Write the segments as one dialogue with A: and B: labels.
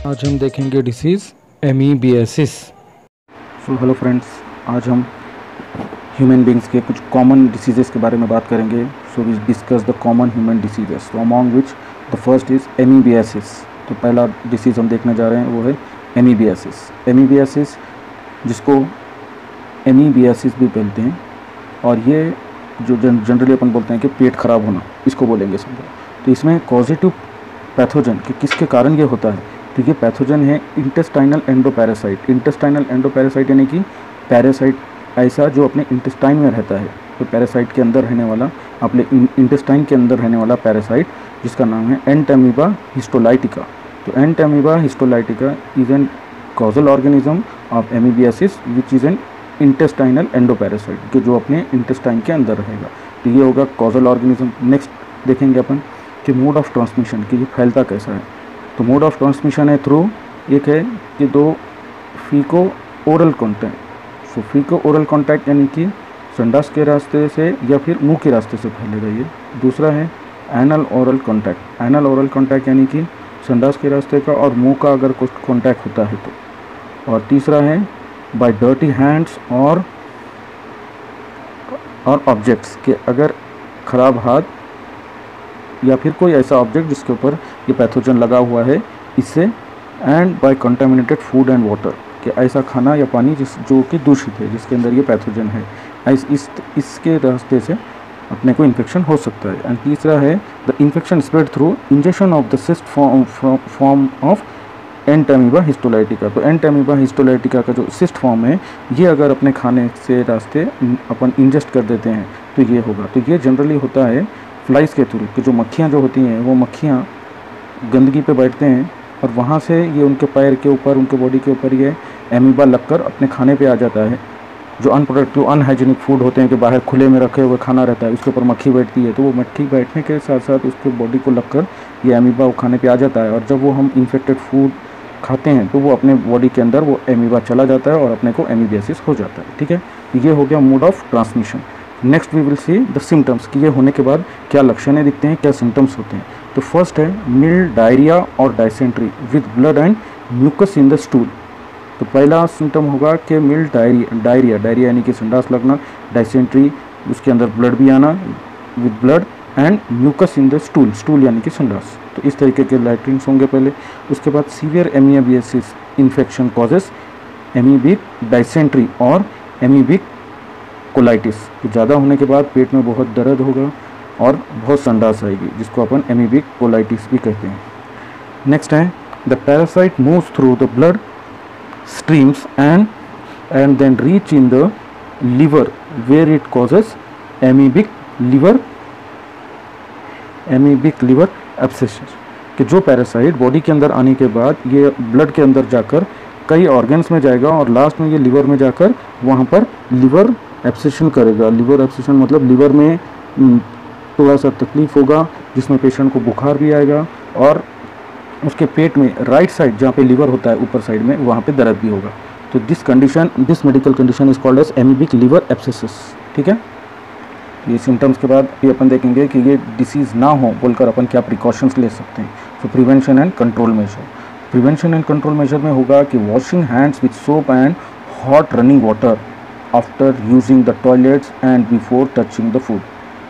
A: आज हम देखेंगे डिसीज़ एमीबियासिस।
B: हेलो फ्रेंड्स, आज हम ह्यूमन बींग्स के कुछ कॉमन डिसीज़ेस के बारे में बात करेंगे। We discuss the common human diseases, among which the first is amoebiasis. तो पहला डिसीज़ हम देखने जा रहे हैं वो है एमीबियासिस। एमीबियासिस जिसको एमीबियासिस भी बोलते हैं, और ये जो जनरली अपन बोलते हैं कि पेट खराब होना, इसको बोलेंगे समझो। तो इसमें कॉजेटिव पैथोजन कि किसके कारण ये होता है, तो ये पैथोजन है इंटेस्टाइनल एंडोपैरासाइट। इंटेस्टाइनल एंडोपैरासाइट यानी कि पैरासाइट ऐसा जो अपने इंटेस्टाइन में रहता है। तो पैरासाइट के अंदर रहने वाला, अपने इंटेस्टाइन के अंदर रहने वाला पैरासाइट जिसका नाम है एंटामीबा हिस्टोलाइटिका। तो Entamoeba histolytica is an causal organism of amoebiasis which is an intestinal endoparasite, कि जो अपने इंटेस्टाइन के अंदर रहेगा। तो ये होगा कॉजल ऑर्गेनिज्म। नेक्स्ट देखेंगे अपन कि मोड ऑफ ट्रांसमिशन, कि ये फैलता कैसा है। तो मोड ऑफ ट्रांसमिशन है थ्रू, एक है कि दो फीको ओरल कॉन्टैक्ट। सो फीको ओरल कॉन्टैक्ट यानी कि संडास के रास्ते से या फिर मुंह के रास्ते से फैलेगा ये। दूसरा है anal oral contact. Anal oral contact यानी कि संडास के रास्ते का और मुंह का अगर कुछ कॉन्टैक्ट होता है तो। और तीसरा है बाय डर्टी हैंड्स और ऑब्जेक्ट्स, के अगर ख़राब हाथ या फिर कोई ऐसा ऑब्जेक्ट जिसके ऊपर ये पैथोजन लगा हुआ है इससे। And by contaminated food and water, कि ऐसा खाना या पानी जो कि दूषित है, जिसके अंदर ये पैथोजन है, इसके रास्ते से अपने को इन्फेक्शन हो सकता है। एंड तीसरा है the infection spread through injection of the cyst form of Entamoeba histolytica. तो एंटामीबा हिस्टोलाइटिका का जो सिस्ट फॉर्म है, ये अगर अपने खाने से रास्ते अपन इंजेस्ट कर देते हैं तो ये होगा। तो ये जनरली होता है फ्लाइज के थ्रू, कि जो मक्खियाँ जो होती हैं वो मक्खियाँ गंदगी पे बैठते हैं और वहाँ से ये उनके पैर के ऊपर, उनके बॉडी के ऊपर ये एमीबा लगकर अपने खाने पे आ जाता है। जो अनप्रोडक्टिव अनहाइजीनिक फूड होते हैं कि बाहर खुले में रखे हुए खाना रहता है, उसके ऊपर मक्खी बैठती है, तो वो मक्खी बैठने के साथ साथ उसके बॉडी को लगकर ये एमीबा वो खाने पे आ जाता है। और जब वो हम इन्फेक्टेड फूड खाते हैं तो वो अपने बॉडी के अंदर वो एमीबा चला जाता है और अपने को एमीबियासिस हो जाता है। ठीक है, ये हो गया mode of transmission. Next we will see the symptoms, कि ये होने के बाद क्या लक्षणें दिखते हैं, क्या सिम्टम्स होते हैं। तो फर्स्ट है मिल्ड डायरिया और dysentery with blood and mucus in the stool. तो पहला सिम्टम होगा कि मिल्ड डायरिया यानी कि संडास लगना, डायसेंट्री उसके अंदर ब्लड भी आना with blood and mucus in the stool यानी कि संडास। तो इस तरीके के लैट्रिन्स होंगे पहले। उसके बाद severe amoebiasis infection causes amoebic dysentery और एमीबिक कोलाइटिस। तो ज़्यादा होने के बाद पेट में बहुत दर्द होगा और बहुत संडास आएगी, जिसको अपन एमीबिक कोलाइटिस भी कहते हैं। नेक्स्ट है the parasite moves through the blood streams and then reach in the liver where it causes amoebic liver abscesses. कि जो पैरासाइट बॉडी के अंदर आने के बाद ये ब्लड के अंदर जाकर कई ऑर्गन्स में जाएगा और लास्ट में ये लिवर में जाकर वहाँ पर लिवर एब्सेशन करेगा। लिवर एब्सेशन मतलब लिवर में थोड़ा सा तकलीफ होगा, जिसमें पेशेंट को बुखार भी आएगा और उसके पेट में राइट साइड जहाँ पे लिवर होता है ऊपर साइड में, वहाँ पे दर्द भी होगा। तो this medical condition is called as amoebic liver abscesses. ठीक है, ये सिम्टम्स के बाद भी अपन देखेंगे कि ये डिसीज़ ना हो बोलकर अपन क्या प्रिकॉशंस ले सकते हैं। सो प्रिवेंशन एंड कंट्रोल मेजर में होगा कि washing hands with soap and hot running water after using the toilets and before touching the food.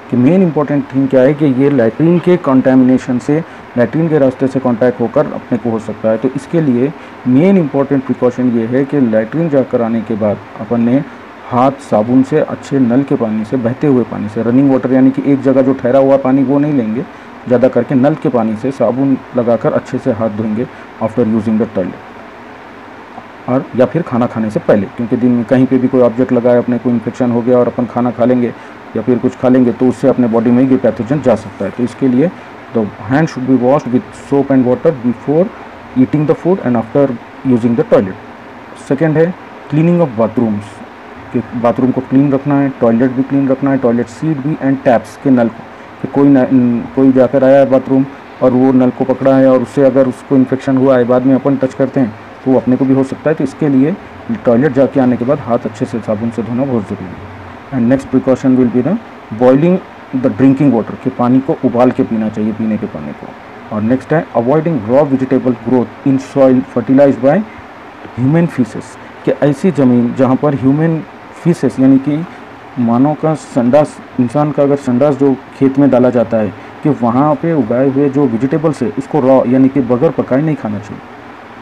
B: कि मेन इंपॉर्टेंट थिंग क्या है कि ये लैट्रिन के कंटेमिनेशन से, लैट्रिन के रास्ते से कांटेक्ट होकर अपने को हो सकता है। तो इसके लिए मेन इंपॉर्टेंट प्रिकॉशन ये है कि लैट्रिन जाकर आने के बाद अपन ने हाथ साबुन से, अच्छे नल के पानी से, बहते हुए पानी से, रनिंग वाटर यानी कि एक जगह जो ठहरा हुआ पानी वो नहीं लेंगे, ज़्यादा करके नल के पानी से साबुन लगाकर अच्छे से हाथ धोएंगे आफ्टर यूजिंग द टॉयलेट, और या फिर खाना खाने से पहले। क्योंकि दिन में कहीं पे भी कोई ऑब्जेक्ट लगाए, अपने को इन्फेक्शन हो गया और अपन खाना खा लेंगे या फिर कुछ खा लेंगे तो उससे अपने बॉडी में ये पैथोजन जा सकता है। तो इसके लिए the hand should be washed with soap and water before eating the food and after using the toilet. Second है क्लीनिंग ऑफ बाथरूम्स, कि बाथरूम को क्लीन रखना है, टॉयलेट भी क्लीन रखना है, टॉयलेट सीट भी एंड टैप्स के नल को। कि कोई जाकर आया है बाथरूम और वो नल को पकड़ा है और उससे अगर उसको इन्फेक्शन हुआ है, बाद में अपन टच करते हैं तो वो अपने को भी हो सकता है। तो इसके लिए टॉयलेट जाके आने के बाद हाथ अच्छे से साबुन से धोना बहुत ज़रूरी है। And next precaution will be the boiling the drinking water, कि पानी को उबाल के पीना चाहिए, पीने के पानी को। और नेक्स्ट है avoiding raw vegetable growth in soil fertilised by human faeces, कि ऐसी ज़मीन जहाँ पर ह्यूमन फीसेस यानी कि मानव का संडास, इंसान का अगर संडास जो खेत में डाला जाता है, कि वहाँ पे उगाए हुए जो वेजिटेबल्स है उसको रॉ यानी कि बगैर पकाए नहीं खाना चाहिए।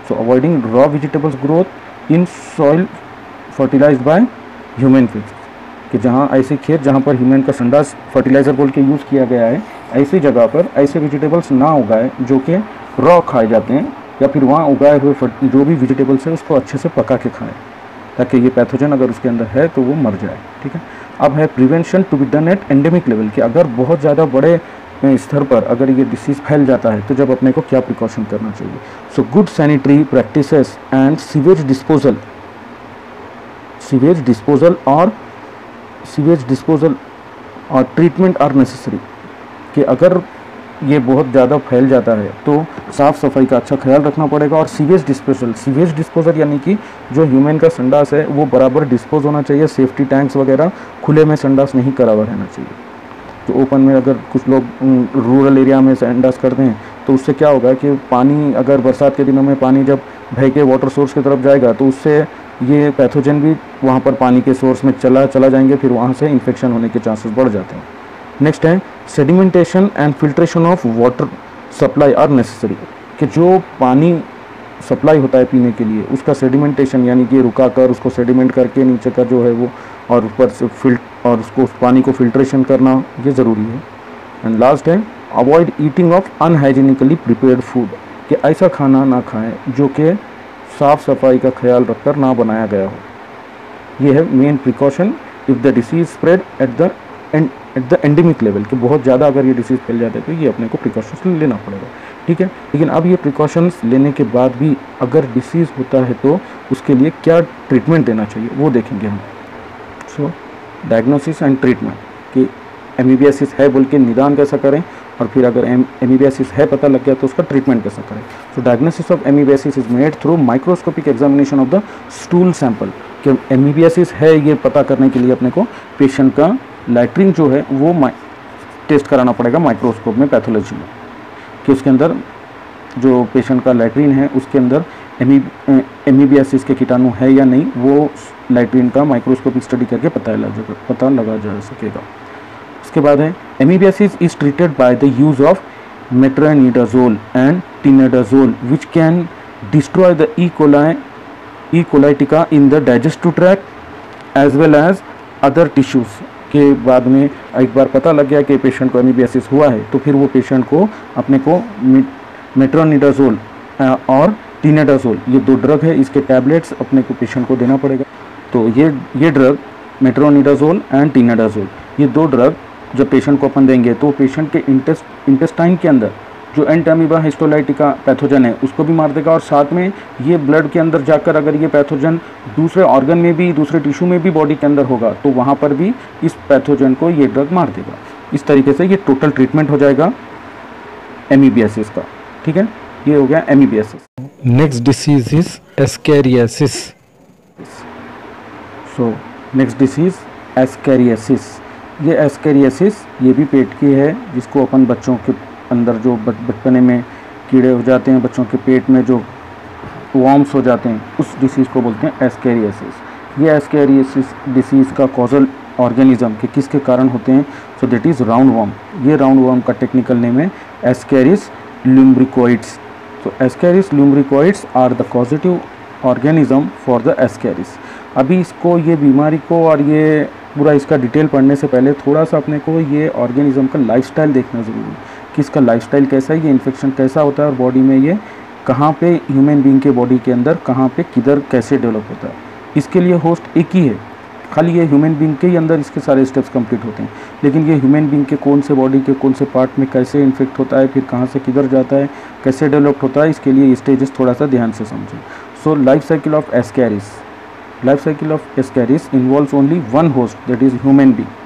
B: So avoiding raw vegetables growth in soil fertilised by human faeces, कि जहाँ ऐसे खेत जहाँ पर ह्यूमन का संडास फर्टिलाइज़र बोल के यूज़ किया गया है, ऐसी जगह पर ऐसे वेजिटेबल्स ना उगाए जो कि रॉ खाए जाते हैं, या फिर वहाँ उगाए हुए जो भी वेजिटेबल्स है उसको अच्छे से पका के खाएं, ताकि ये पैथोजन अगर उसके अंदर है तो वो मर जाए। ठीक है। अब है prevention to be done at endemic level, कि अगर बहुत ज़्यादा बड़े स्तर पर अगर ये डिसीज़ फैल जाता है तो जब अपने को क्या प्रिकॉशन करना चाहिए। So good sanitary practices and sewage disposal और ट्रीटमेंट आर नेसेसरी, कि अगर ये बहुत ज़्यादा फैल जाता है तो साफ़ सफाई का अच्छा ख्याल रखना पड़ेगा। और सीवेज डिस्पोजल यानी कि जो ह्यूमन का संडास है वो बराबर डिस्पोज होना चाहिए, सेफ्टी टैंक्स वगैरह खुले में संडास नहीं करा हुआ रहना चाहिए। तो ओपन में अगर कुछ लोग रूरल एरिया में संडास करते हैं तो उससे क्या होगा कि पानी, अगर बरसात के दिनों में पानी जब बह के वाटर सोर्स की तरफ जाएगा तो उससे ये पैथोजन भी वहाँ पर पानी के सोर्स में चला जाएंगे, फिर वहाँ से इन्फेक्शन होने के चांसेस बढ़ जाते हैं। नेक्स्ट है sedimentation and filtration of water supply are necessary, कि जो पानी सप्लाई होता है पीने के लिए उसका सेडिमेंटेशन यानी कि रुका कर उसको सेडिमेंट करके नीचे का जो है वो और ऊपर से और उसको उस पानी को फिल्ट्रेशन करना ये ज़रूरी है। एंड लास्ट है avoid eating of unhygienically prepared food, कि ऐसा खाना ना खाएं जो कि साफ़ सफाई का ख्याल रखकर ना बनाया गया हो। ये है main precaution if the disease spread at the endemic level, कि बहुत ज़्यादा अगर ये डिसीज़ फैल जाता है तो ये अपने को प्रिकॉशंस लेना पड़ेगा। ठीक है। लेकिन अब ये प्रिकॉशंस लेने के बाद भी अगर डिसीज़ होता है तो उसके लिए क्या ट्रीटमेंट देना चाहिए वो देखेंगे हम। सो डायग्नोसिस एंड ट्रीटमेंट, कि एमीबियासिस है बोल के निदान कैसा करें, और फिर अगर एमीबियासिस है पता लग गया तो उसका ट्रीटमेंट कैसा करें। So diagnosis of amoebiasis is made through microscopic examination of the stool sample, कि एमीबियासिस है ये पता करने के लिए अपने को पेशेंट का लैट्रिन जो है वो टेस्ट कराना पड़ेगा माइक्रोस्कोप में, पैथोलॉजी में, कि उसके अंदर जो पेशेंट का लैट्रिन है उसके अंदर एमीबियासिस के कीटाणु है या नहीं, वो लैट्रिन का माइक्रोस्कोपिक स्टडी करके पता लगा जा सकेगा। उसके बाद है amoebiasis is treated by the use of metronidazole and tinidazole which can destroy the E histolytica in the digestive tract as well as other tissues. के बाद में एक बार पता लग गया कि पेशेंट को एमीबियासिस हुआ है तो फिर वो पेशेंट को अपने को मेट्रोनिडाजोल और टिनाडाजोल ये 2 ड्रग है, इसके टैबलेट्स अपने को पेशेंट को देना पड़ेगा। तो ये ड्रग मेट्रोनिडाजोल एंड टिनाडाजोल ये 2 ड्रग जब पेशेंट को अपन देंगे तो पेशेंट के इंटेस्टाइन के अंदर जो एंटामीबा हिस्टोलाइटिका पैथोजन है उसको भी मार देगा, और साथ में ये ब्लड के अंदर जाकर अगर ये पैथोजन दूसरे ऑर्गन में भी, दूसरे टिश्यू में भी बॉडी के अंदर होगा तो वहाँ पर भी इस पैथोजन को ये ड्रग मार देगा। इस तरीके से ये टोटल ट्रीटमेंट हो जाएगा एमीबियासिस का। ठीक है, ये हो गया amoebiasis.
A: Next disease is ascariasis.
B: So next disease ascariasis. ये एस्कैरियासिस ये भी पेट की है, जिसको अपन बच्चों के अंदर जो बचपने में कीड़े हो जाते हैं, बच्चों के पेट में जो वॉर्म्स हो जाते हैं, उस डिसीज़ को बोलते हैं एस्कैरियासिस। ये एस्कैरियासिस डिसीज़ का कॉजल ऑर्गेनिज्म के किसके कारण होते हैं, so that is roundworm. ये राउंड वर्म का टेक्निकल नेम है एस्कैरिस लुम्ब्रिकोइड्स। तो Ascaris lumbricoides are the causative organism for the Ascaris. अभी इसको, ये बीमारी को और ये पूरा इसका डिटेल पढ़ने से पहले थोड़ा सा अपने को ये ऑर्गेनिज्म का लाइफस्टाइल देखना ज़रूरी है कि इसका लाइफस्टाइल कैसा है, ये इन्फेक्शन कैसा होता है और बॉडी में ये कहाँ पे, ह्यूमन बीइंग के बॉडी के अंदर कहाँ पे, किधर, कैसे डेवलप होता है। इसके लिए होस्ट एक ही है, खाली ये ह्यूमन बीइंग के ही अंदर इसके सारे स्टेप्स कंप्लीट होते हैं, लेकिन ये ह्यूमन बीइंग के कौन से बॉडी के कौन से पार्ट में कैसे इन्फेक्ट होता है, फिर कहाँ से किधर जाता है, कैसे डेवलप होता है, इसके लिए ये स्टेजेस थोड़ा सा ध्यान से समझें। So life cycle of Ascaris. Life cycle of Ascaris involves only one host, that is human being.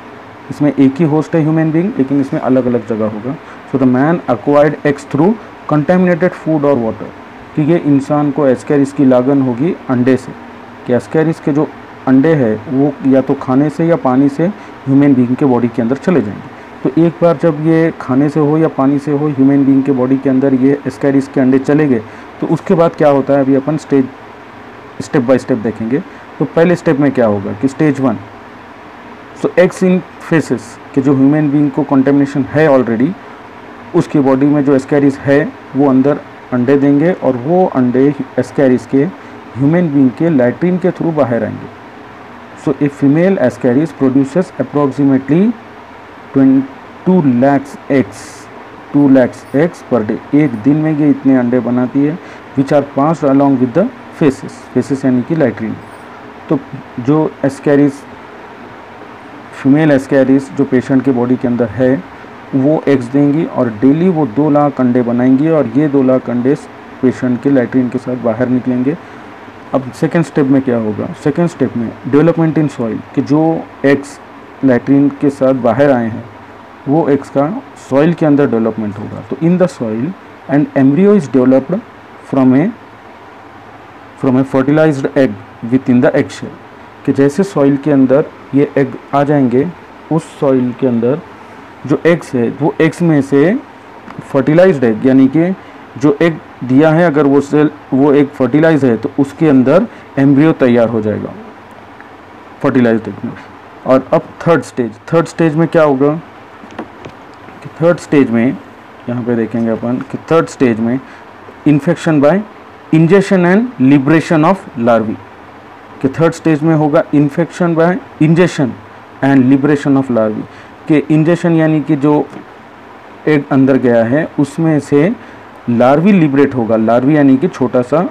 B: इसमें एक ही होस्ट है ह्यूमन बीइंग, लेकिन इसमें अलग अलग जगह होगा। So the man acquired eggs through contaminated food और वाटर, कि ये इंसान को एस्कैरिस की लागन होगी अंडे से, कि एस्कैरिस के जो अंडे हैं वो या तो खाने से या पानी से ह्यूमन बीइंग के बॉडी के अंदर चले जाएंगे। तो एक बार जब ये खाने से हो या पानी से हो ह्यूमन बीइंग के बॉडी के अंदर ये एस्कैरिस के अंडे चले गए, तो उसके बाद क्या होता है अभी अपन स्टेप बाय स्टेप देखेंगे। तो पहले स्टेप में क्या होगा कि stage 1, so eggs in faces कि जो ह्यूमन बीइंग को कंटेमिनेशन है ऑलरेडी, उसकी बॉडी में जो एस्कैरिस है वो अंदर अंडे देंगे और वो अंडे एस्कैरिस के ह्यूमन बीइंग के लैट्रिन के थ्रू बाहर आएंगे। So a female Ascaris produces approximately 2 lakhs eggs per day. एक दिन में ये इतने अंडे बनाती है, which are passed along with the faeces यानी कि लैट्रिन। तो जो एस्कैरिस फीमेल एस्कैरिस जो पेशेंट के बॉडी के अंदर है वो एग्स देंगी और डेली वो 2 लाख अंडे बनाएंगी और ये 2 लाख अंडे पेशेंट के लैट्रिन के साथ बाहर निकलेंगे। अब सेकेंड स्टेप में क्या होगा, सेकेंड स्टेप में डेवलपमेंट इन सॉइल कि जो एग्स लैट्रिन के साथ बाहर आए हैं वो एग्स का सॉइल के अंदर डेवलपमेंट होगा। तो in the soil and embryo is developed from a fertilised egg within the egg shell कि जैसे सॉइल के अंदर ये एग आ जाएंगे, उस सॉइल के अंदर जो एग्स है वो एग्स में से फर्टिलाइज्ड एग यानी कि जो एग दिया है अगर वो एग फर्टिलाइज है तो उसके अंदर एम्ब्रियो तैयार हो जाएगा फर्टिलाइज्ड एग में। और अब थर्ड स्टेज में क्या होगा कि थर्ड स्टेज में यहाँ पे देखेंगे अपन कि थर्ड स्टेज में infection by injection and liberation of larvae कि थर्ड स्टेज में होगा infection by injection and liberation of larvae कि इंजेक्शन यानी कि जो एग अंदर गया है उसमें से लार्वी लिबरेट होगा। लार्वी यानी कि छोटा सा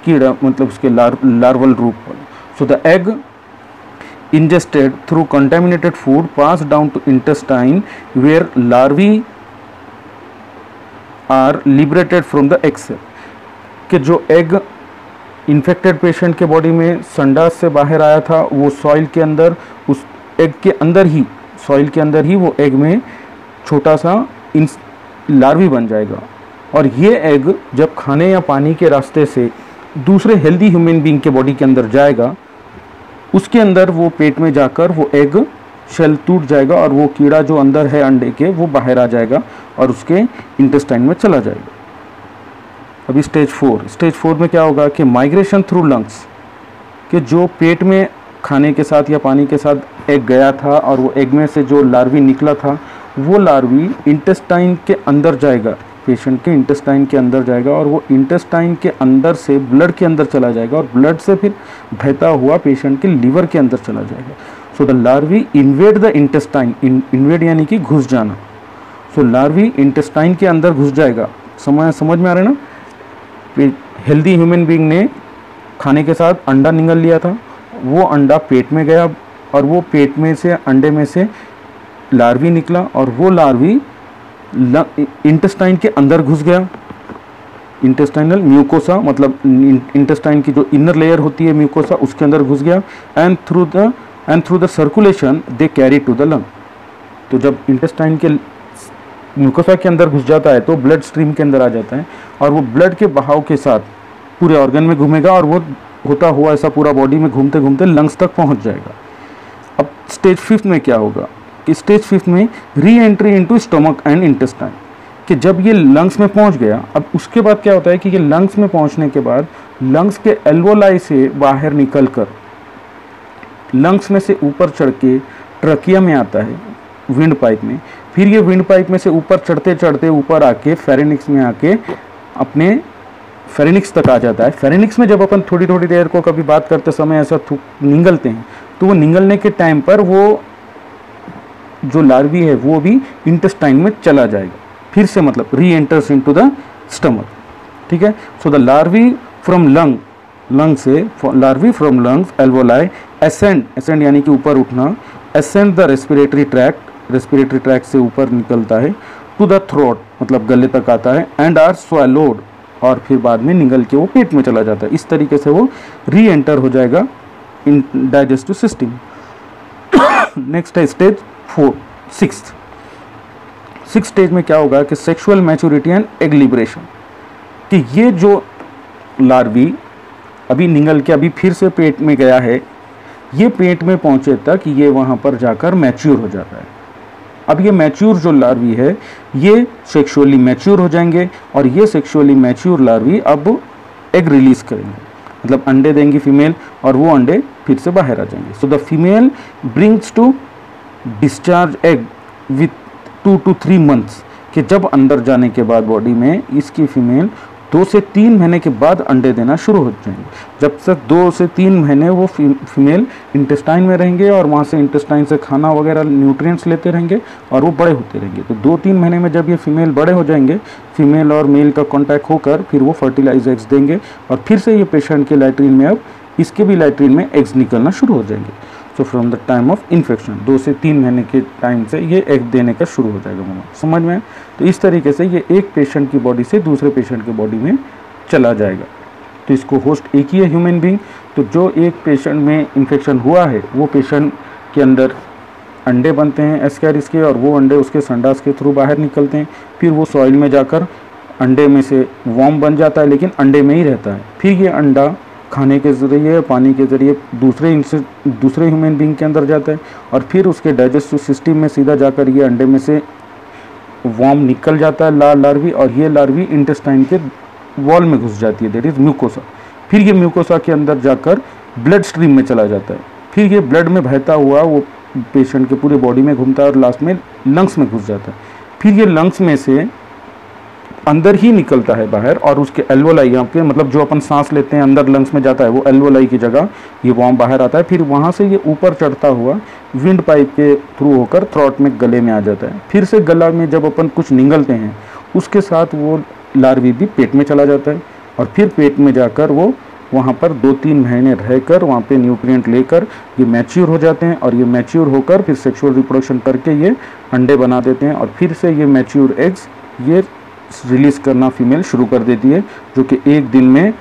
B: कीड़ा, मतलब उसके लार्वल रूप पर। So the egg ingested through contaminated food passed down to intestine where larvae are liberated from the egg cell कि जो एग इन्फेक्टेड पेशेंट के बॉडी में संडास से बाहर आया था वो सॉइल के अंदर, उस एग के अंदर ही, सॉइल के अंदर ही वो एग में छोटा सा लार्वी बन जाएगा। और ये एग जब खाने या पानी के रास्ते से दूसरे हेल्दी ह्यूमन बीइंग के बॉडी के अंदर जाएगा, उसके अंदर वो पेट में जाकर वो एग शेल टूट जाएगा और वो कीड़ा जो अंदर है अंडे के वो बाहर आ जाएगा और उसके इंटेस्टाइन में चला जाएगा। अभी स्टेज 4 में क्या होगा कि माइग्रेशन थ्रू लंग्स कि जो पेट में खाने के साथ या पानी के साथ एग गया था और वो एग में से जो लार्वी निकला था वो लार्वी इंटेस्टाइन के अंदर जाएगा, पेशेंट के इंटेस्टाइन के अंदर जाएगा और वो इंटेस्टाइन के अंदर से ब्लड के अंदर चला जाएगा और ब्लड से फिर बहता हुआ पेशेंट के लीवर के अंदर चला जाएगा। सो the larvae invade the intestine, invade यानी कि घुस जाना। सो लार्वी इंटेस्टाइन के अंदर घुस जाएगा। समझ में आ रहा है ना। हेल्दी ह्यूमन बीइंग ने खाने के साथ अंडा निगल लिया था, वो अंडा पेट में गया और वो पेट में से अंडे में से लार्वी निकला और वो लार्वी इंटेस्टाइन के अंदर घुस गया। इंटेस्टाइनल म्यूकोसा मतलब इंटेस्टाइन की जो इनर लेयर होती है म्यूकोसा उसके अंदर घुस गया and through the circulation they carry to the lung. तो जब इंटेस्टाइन के म्यूकोसा के अंदर घुस जाता है तो ब्लड स्ट्रीम के अंदर आ जाता है और वो ब्लड के बहाव के साथ पूरे ऑर्गन में घूमेगा और वो होता हुआ ऐसा पूरा बॉडी में घूमते घूमते लंग्स तक पहुंच जाएगा। अब स्टेज 5 में क्या होगा कि स्टेज 5 में re entry into stomach and intestine कि जब ये लंग्स में पहुंच गया, अब उसके बाद क्या होता है कि ये लंग्स में पहुंचने के बाद लंग्स के एल्वोलाई से बाहर निकलकर लंग्स में से ऊपर चढ़ के ट्रकिया में आता है विंड पाइप में, फिर ये विंड पाइप में से ऊपर चढ़ते चढ़ते ऊपर आके फेरेनिक्स में आके अपने फेरेनिक्स तक आ जाता है। फेरेनिक्स में जब अपन थोड़ी थोड़ी देर को कभी बात करते समय ऐसा निगलते हैं तो वो निगलने के टाइम पर वो जो लार्वी है वो भी इंटेस्टाइन में चला जाएगा फिर से, मतलब री एंटर्स इनटू द स्टमक। ठीक है। So the larvae from lung से larvae from lungs alveoli ascend यानी कि ऊपर उठना, एसेंड द रेस्पिरेटरी ट्रैक्ट से ऊपर निकलता है टू द थ्रोट मतलब गले तक आता है एंड आर स्वैलोड और फिर बाद में निगल के वो पेट में चला जाता है। इस तरीके से वो री एंटर हो जाएगा इन डाइजेस्टिव सिस्टम। नेक्स्ट है स्टेज 6 स्टेज में क्या होगा कि sexual maturity and egg liberation कि ये जो लार्वी अभी निगल के अभी फिर से पेट में गया है, ये पेट में पहुंचे तक ये वहां पर जाकर मैच्योर हो जाता है। अब ये मैच्योर जो लार्वी है ये सेक्सुअली मैच्योर हो जाएंगे और ये सेक्सुअली मैच्योर लार्वी अब एग रिलीज करेंगे, मतलब अंडे देंगी फीमेल और वो अंडे फिर से बाहर आ जाएंगे। So the female brings to discharge egg with 2 to 3 months, कि जब अंदर जाने के बाद बॉडी में इसकी फीमेल 2 से 3 महीने के बाद अंडे देना शुरू हो जाएंगे। जब तक 2 से 3 महीने वो फीमेल इंटेस्टाइन में रहेंगे और वहाँ से इंटेस्टाइन से खाना वगैरह न्यूट्रिएंट्स लेते रहेंगे और वो बड़े होते रहेंगे। तो 2-3 महीने में जब ये फीमेल बड़े हो जाएंगे, फीमेल और मेल का कॉन्टैक्ट होकर फिर वो फर्टिलाइज एग्स देंगे और फिर से ये पेशेंट के लैट्रिन में अब इसके भी लैट्रिन में एग्स निकलना शुरू हो जाएंगे। So from the time of infection 2 से 3 महीने के टाइम से ये एग देने का शुरू हो जाएगा। मामा समझ में? तो इस तरीके से ये एक पेशेंट की बॉडी से दूसरे पेशेंट की बॉडी में चला जाएगा। तो इसको होस्ट एक ही है ह्यूमन बीइंग। तो जो एक पेशेंट में इन्फेक्शन हुआ है वो पेशेंट के अंदर अंडे बनते हैं एस्कैरिस के और वो अंडे उसके संडास के थ्रू बाहर निकलते हैं। फिर वो सॉइल में जाकर अंडे में से वॉर्म बन जाता है, लेकिन अंडे में ही रहता है। फिर ये अंडा खाने के ज़रिए पानी के ज़रिए दूसरे ह्यूमन बीइंग के अंदर जाता है और फिर उसके डाइजेस्टिव सिस्टम में सीधा जाकर ये अंडे में से वॉर्म निकल जाता है लार्वी, और ये लार्वी इंटेस्टाइन के वॉल में घुस जाती है, दैट इज़ म्यूकोसा। फिर ये म्यूकोसा के अंदर जाकर ब्लड स्ट्रीम में चला जाता है। फिर ये ब्लड में बहता हुआ वो पेशेंट के पूरे बॉडी में घूमता है और लास्ट में लंग्स में घुस जाता है। फिर ये लंग्स में से अंदर ही निकलता है बाहर और उसके एल्वोलाई, यहाँ पे मतलब जो अपन सांस लेते हैं अंदर लंग्स में जाता है, वो एल्वोलाई की जगह ये वॉर्म बाहर आता है। फिर वहाँ से ये ऊपर चढ़ता हुआ विंड पाइप के थ्रू होकर थ्रोट में गले में आ जाता है। फिर से गला में जब अपन कुछ निगलते हैं उसके साथ वो लार्वी भी पेट में चला जाता है और फिर पेट में जाकर वो वहाँ पर 2-3 महीने रहकर वहाँ पे न्यूट्रिएंट लेकर ये मैच्योर हो जाते हैं और ये मैच्योर होकर फिर सेक्सुअल रिप्रोडक्शन करके ये अंडे बना देते हैं और फिर से ये मैच्योर एग्स ये रिलीज़ करना फीमेल शुरू कर देती है, जो कि एक दिन में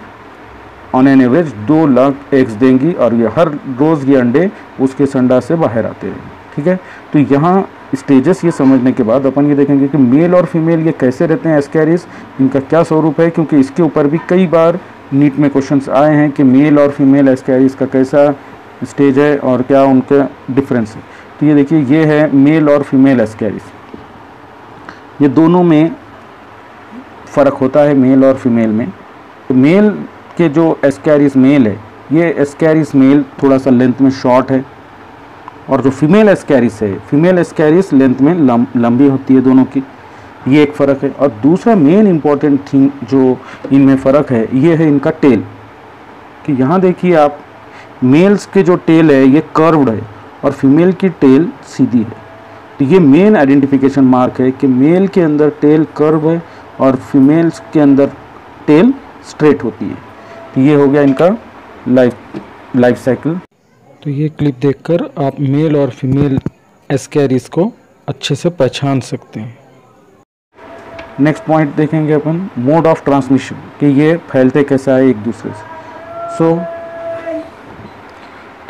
B: on an average 2 lakh eggs देंगी और ये हर रोज़ ये अंडे उसके संडा से बाहर आते हैं। ठीक है, तो यहाँ स्टेजेस ये समझने के बाद अपन ये देखेंगे कि मेल और फीमेल ये कैसे रहते हैं एस्कैरिस, इनका क्या स्वरूप है, क्योंकि इसके ऊपर भी कई बार नीट में क्वेश्चंस आए हैं कि मेल और फीमेल एस्कैरिस का कैसा स्टेज है और क्या उनका डिफरेंस है। तो ये देखिए, ये है मेल और फीमेल एस्कैरिस। ये दोनों में फ़र्क होता है मेल और फीमेल में। तो मेल के जो एस्कैरिस मेल है, ये एस्कैरिस मेल थोड़ा सा लेंथ में शॉर्ट है और जो फीमेल एस्कैरिस है, फीमेल एस्कैरिस लेंथ में लंबी होती है दोनों की। ये एक फ़र्क है। और दूसरा मेन इम्पॉर्टेंट थिंग जो इनमें फ़र्क है ये है इनका टेल। कि यहाँ देखिए आप, मेल्स के जो टेल है ये कर्व्ड है और फीमेल की टेल सीधी है। तो ये मेन आइडेंटिफिकेशन मार्क है कि मेल के अंदर टेल कर्व है और फीमेल्स के अंदर टेल स्ट्रेट होती है। तो ये हो गया इनका लाइफ साइकिल।
A: तो ये क्लिप देखकर आप मेल और फीमेल एस्कैरिस को अच्छे से पहचान सकते हैं।
B: नेक्स्ट पॉइंट देखेंगे अपन, मोड ऑफ ट्रांसमिशन, कि ये फैलते कैसा है एक दूसरे से। सो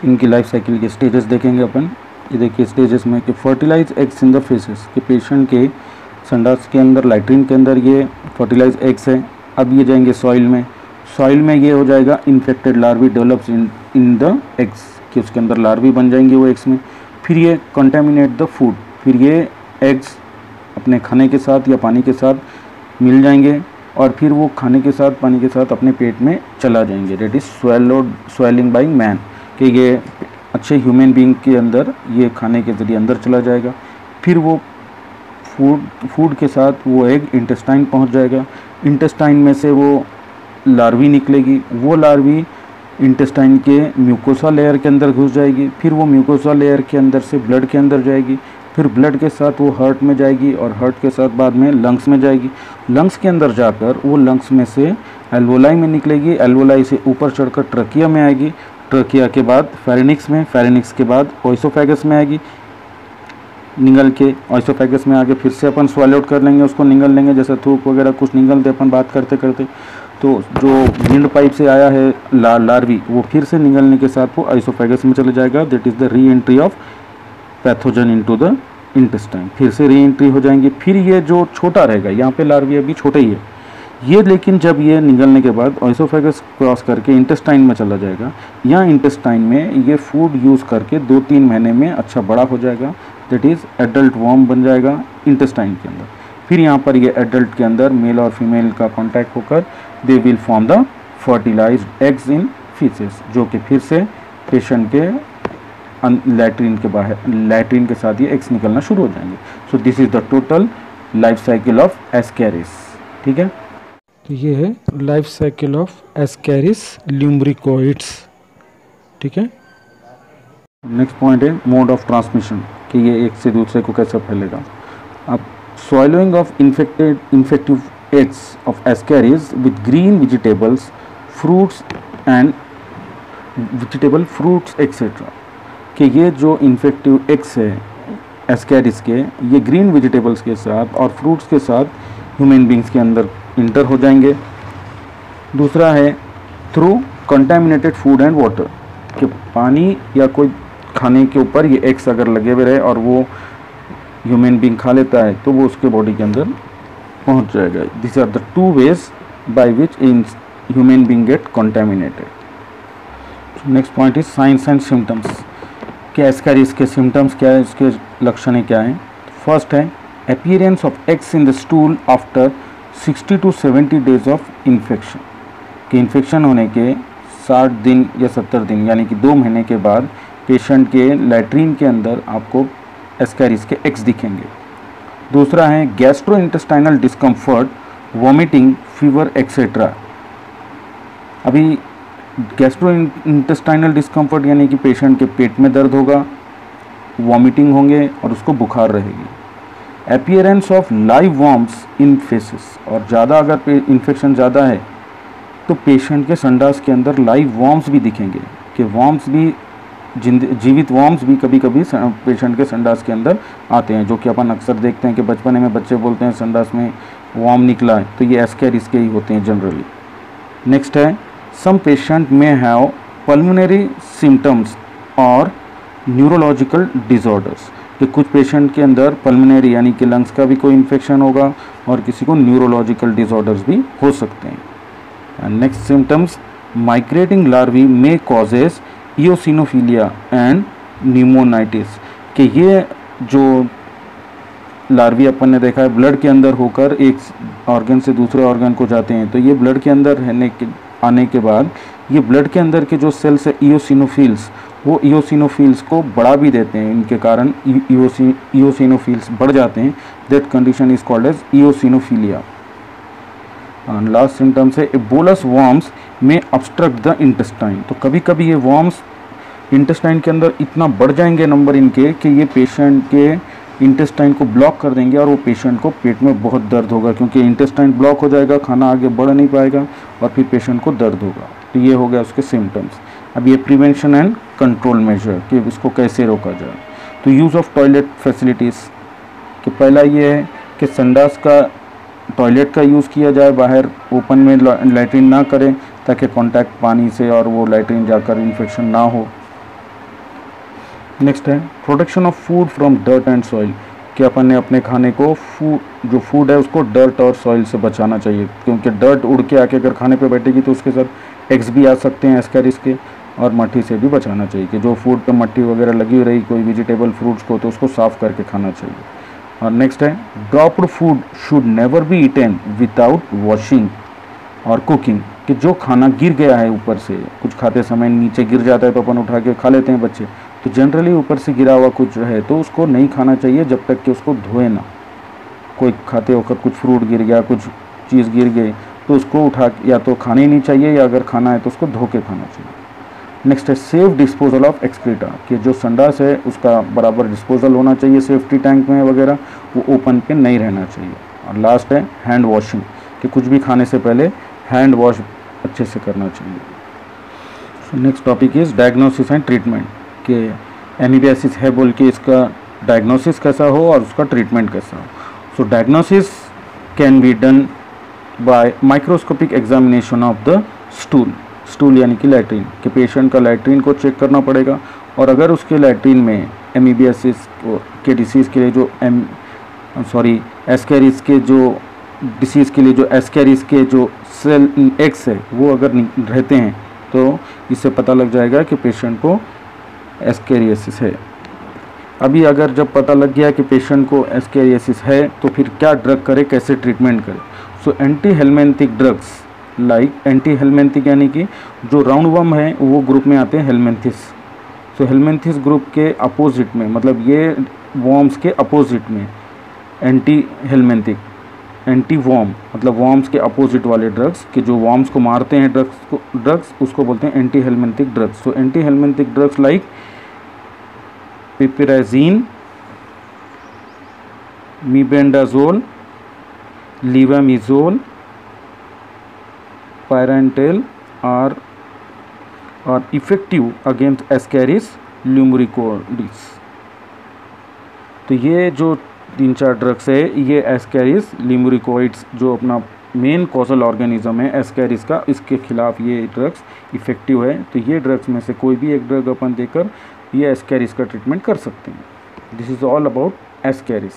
B: इनकी लाइफ साइकिल के स्टेजेस देखेंगे अपन। ये देखिए स्टेजेस में कि fertilise eggs in the faeces, कि पेशेंट के संडास के अंदर लैट्रिन के अंदर ये फर्टिलाइज एग्स है। अब ये जाएंगे सॉइल में, सॉइल में ये हो जाएगा infected larvae develops in the eggs, कि उसके अंदर लार्वी बन जाएंगे वो एग्स में। फिर ये कंटेमिनेट द फूड, फिर ये एग्स अपने खाने के साथ या पानी के साथ मिल जाएंगे और फिर वो खाने के साथ पानी के साथ अपने पेट में चला जाएंगे, that is swelling by man, कि ये अच्छे ह्यूमन बीइंग के अंदर ये खाने के ज़रिए अंदर चला जाएगा। फिर वो फूड के साथ वो एग इंटेस्टाइन पहुंच जाएगा। इंटेस्टाइन में से वो लार्वी निकलेगी, वो लार्वी इंटेस्टाइन के म्यूकोसा लेयर के अंदर घुस जाएगी। फिर वो म्यूकोसा लेयर के अंदर से ब्लड के अंदर जाएगी, फिर ब्लड के साथ वो हार्ट में जाएगी और हार्ट के साथ बाद में लंग्स में जाएगी। लंग्स के अंदर जाकर वो लंग्स में से एल्वोलाई में निकलेगी, एल्वोलाई से ऊपर चढ़कर ट्रकिया में आएगी, ट्रकिया के बाद फेरेनिक्स में, फेरेनिक्स के बाद ओइसोफेगस में आएगी, निगल के ओइसोफेगस में आगे फिर से अपन स्वैलो आउट कर लेंगे, उसको निगल लेंगे, जैसे थूक वगैरह कुछ निगलते अपन बात करते करते। तो जो विंड पाइप से आया है लार्वी, वो फिर से निगलने के साथ वो ओइसोफेगस में चले जाएगा, that is the re entry of pathogen into the intestine. फिर से री एंट्री हो जाएंगी। फिर ये जो छोटा रहेगा, यहाँ पे लार्वी अभी छोटे ही है ये, लेकिन जब ये निगलने के बाद ओइसोफेगस क्रॉस करके इंटेस्टाइन में चला जाएगा। यहाँ इंटेस्टाइन में ये फूड यूज़ करके 2-3 महीने में अच्छा बड़ा हो जाएगा दैट इज़ एडल्ट वर्म बन जाएगा इंटेस्टाइन के अंदर। फिर यहाँ पर ये एडल्ट के अंदर मेल और फीमेल का कांटेक्ट होकर they will form the fertilised eggs in faeces, जो कि फिर से पेशेंट के लैट्रिन के बाहर, लैट्रिन के साथ ये एग्स निकलना शुरू हो जाएंगे। So this is the total life cycle of Ascaris. ठीक है,
A: तो ये है लाइफ साइकिल ऑफ एस्कैरिस ल्यूम्ब्रिकोइड्स। ठीक है,
B: नेक्स्ट पॉइंट है मोड ऑफ ट्रांसमिशन, कि ये एक से दूसरे को कैसे फैलेगा। अब swallowing of infective eggs of ascaris with green vegetables, fruits etc. कि ये जो इन्फेक्टिव एग्स है एस्कैरिस के, ये ग्रीन वेजिटेबल्स के साथ और फ्रूट्स के साथ ह्यूमन बींग्स के अंदर इंटर हो जाएंगे। दूसरा है through contaminated food and water, कि पानी या कोई खाने के ऊपर ये एग्स अगर लगे हुए रहे और वो ह्यूमन बींग खा लेता है तो वो उसके बॉडी के अंदर पहुंच जाएगा। This are the two ways by which in human being get contaminated. Next point is signs and symptoms, कि एस्कैरिस के सिम्टम्स क्या है, उसके लक्षण क्या हैं। फर्स्ट है appearance of eggs in the stool after 60 to 70 days of infection, कि इन्फेक्शन होने के 60 दिन या 70 दिन यानी कि 2 महीने के बाद पेशेंट के लैट्रिन के अंदर आपको एस्कैरिस के एग्स दिखेंगे। दूसरा है gastro intestinal discomfort, vomiting, fever etcetera. अभी गैस्ट्रो इंटेस्टाइनल डिस्कम्फर्ट यानी कि पेशेंट के पेट में दर्द होगा, वॉमिटिंग होंगे और उसको बुखार रहेगी। Appearance of live worms in faces, और ज़्यादा अगर इन्फेक्शन ज़्यादा है तो पेशेंट के संडास के अंदर लाइव वॉर्म्स भी दिखेंगे, कि वॉर्म्स भी जीवित वॉर्म्स भी कभी कभी पेशेंट के संडास के अंदर आते हैं, जो कि अपन अक्सर देखते हैं कि बचपन में बच्चे बोलते हैं संडास में वॉर्म निकला है, तो ये एस्कैरिस के ही होते हैं जनरली। नेक्स्ट है सम पेशेंट में हैव पल्मोनरी सिम्टम्स और न्यूरोलॉजिकल डिसऑर्डर्स, कि कुछ पेशेंट के अंदर पल्मोनरी यानी कि लंग्स का भी कोई इन्फेक्शन होगा और किसी को न्यूरोलॉजिकल डिसऑर्डर्स भी हो सकते हैं। नेक्स्ट सिम्टम्स माइग्रेटिंग लार्वी में कॉजेज इयोसिनोफिलिया एंड न्यूमोनाइटिस, कि ये जो लार्वी अपन ने देखा है ब्लड के अंदर होकर एक ऑर्गन से दूसरे ऑर्गन को जाते हैं, तो ये ब्लड के अंदर आने के बाद ये ब्लड के अंदर के जो सेल्स है इयोसिनोफिल्स, वो इयोसिनोफिल्स को बढ़ा भी देते हैं, इनके कारण इयोसिनोफिल्स बढ़ जाते हैं। That condition is called as eosinophilia. Last symptoms है बोलस वॉर्म्स में ऑब्स्ट्रक्ट द इंटेस्टाइन, तो कभी कभी ये वॉर्म्स इंटेस्टाइन के अंदर इतना बढ़ जाएंगे नंबर इनके कि ये पेशेंट के इंटेस्टाइन को ब्लॉक कर देंगे और वो पेशेंट को पेट में बहुत दर्द होगा, क्योंकि इंटेस्टाइन ब्लॉक हो जाएगा, खाना आगे बढ़ नहीं पाएगा और फिर पेशेंट को दर्द होगा। तो ये हो गया उसके सिम्टम्स। अब ये प्रिवेंशन एंड कंट्रोल मेजर, कि इसको कैसे रोका जाए। तो यूज़ ऑफ टॉयलेट फैसिलिटीज़, कि पहला ये है कि संडास का टॉयलेट का यूज़ किया जाए, बाहर ओपन में लैट्रिन ना करें ताकि कांटेक्ट पानी से और वो लैट्रिन जाकर इन्फेक्शन ना हो। नेक्स्ट है protection of food from dirt and soil, कि अपन ने अपने खाने को जो फूड है उसको डर्ट और सॉइल से बचाना चाहिए, क्योंकि डर्ट उड़ के आके अगर खाने पे बैठेगी तो उसके साथ एग्स भी आ सकते हैं एस्कैरिस के, और मट्टी से भी बचाना चाहिए, कि जो फूड पे मट्टी वगैरह लगी हुई रही कोई वेजिटेबल फ्रूट्स को तो उसको साफ़ करके खाना चाहिए। और नेक्स्ट है dropped food should never be eaten without washing और कुकिंग, कि जो खाना गिर गया है ऊपर से, कुछ खाते समय नीचे गिर जाता है तो अपन उठा के खा लेते हैं बच्चे, तो जनरली ऊपर से गिरा हुआ कुछ है तो उसको नहीं खाना चाहिए जब तक कि उसको धोए ना। कोई खाते वक्त कुछ फ्रूट गिर गया, कुछ चीज़ गिर गई तो उसको उठा या तो खाने ही नहीं चाहिए, या अगर खाना है तो उसको धो के खाना चाहिए। नेक्स्ट है सेफ डिस्पोजल ऑफ एक्सक्रीटा, कि जो संडास है उसका बराबर डिस्पोजल होना चाहिए सेफ्टी टैंक में वगैरह, वो ओपन पे नहीं रहना चाहिए। और लास्ट है हैंड वॉशिंग, कि कुछ भी खाने से पहले हैंड वॉश अच्छे से करना चाहिए। Next topic is diagnosis and treatment, कि एमीबियासिस है बोल के इसका डायग्नोसिस कैसा हो और उसका ट्रीटमेंट कैसा हो। So diagnosis can be done by microscopic examination of the stool यानी कि लैट्रिन, कि पेशेंट का लैट्रिन को चेक करना पड़ेगा, और अगर उसके लैट्रिन में एमीबियासिस के डिसीज़ के लिए जो एस्कैरिस के जो डिसीज़ के लिए जो एस्कैरिस के जो सेल एक्स है वो अगर रहते हैं तो इससे पता लग जाएगा कि पेशेंट को एस्कैरियोसिस है। अभी अगर जब पता लग गया कि पेशेंट को एस्कैरियोसिस है तो फिर क्या ड्रग करें, कैसे ट्रीटमेंट करें। सो anti helminthic drugs like anti helminthic यानी कि जो राउंड वर्म है वो ग्रुप में आते हैं हेलमिंथिस। सो हेलमिंथिस ग्रुप के अपोजिट में, मतलब ये वर्म्स के अपोजिट में एंटी हेलमिंथिक, एंटी वर्म मतलब वर्म्स के अपोजिट वाले ड्रग्स कि जो वर्म्स को मारते हैं ड्रग्स उसको बोलते हैं anti helminthic drugs. So anti helminthic drugs like piperazine, mebendazole, levamisole, pyrantel are effective against Ascaris lumbricoides. तो ये जो 3-4 ड्रग्स है ये एस्कैरिस ल्यूमरिकोइड्स जो अपना मेन कॉजल ऑर्गेनिज्म है एस्कैरिस का, इसके खिलाफ ये ड्रग्स इफेक्टिव है। तो ये ड्रग्स में से कोई भी एक ड्रग अपन देकर ये एस्कैरिस का ट्रीटमेंट कर सकते हैं। This is all about Ascaris.